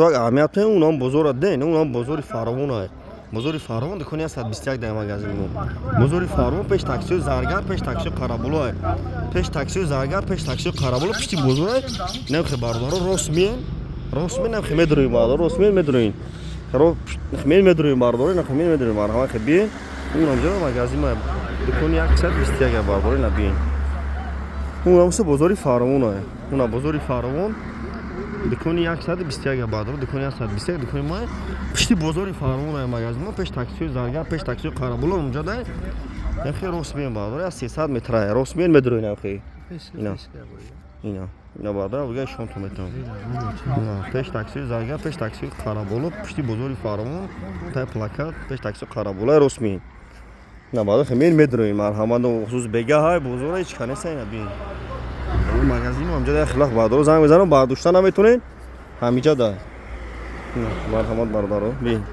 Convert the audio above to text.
اهمیت اونام بزرگ دین اونام بزرگ فراوون های بزرگ فراوون دکونی است 21 در مغازه مو بزرگ فراوون پیش تاکسی زرگر پیش تاکسی قرابلو های پیش تاکسی زرگر پیش تاکسی قرابلو پیش بزرگ نمیخه باردارو رسمی نمیخه میدروی باردارو رسمی میدروین خراب خمین میدروی باردارو نخمین میدروی باردارو خبی اونام جا مغازه ما دکونی 121 باردارو نبین اونام سه بزرگ فراوون های اونام بزرگ فراوون دکونی 121 باردارو دکونی 121 دکونی ما پشتی بزرگ فراوون های مغازه ما پیش تاکسی زرگر پیش تاکسی قرابلو اونجا ده نخه رسمی باردارو از 300 متر رسمی میدروی نخه اینا باردارو بگه شون تو متر پیش تاکسی زرگر پیش تاکسی قرابلو پشتی بزرگ فراوون تا پلاکت پیش تاکسی قرابلو رسمی نه باردارو خمین میدروی مرحمت خصوص بگه های بزرگ هیچ کنه ساینا بین اون مغازه اونجا ده خلاف باردارو زنگ بزنم برداشتن نمیتونین همینجا ده مرحمت باردارو بین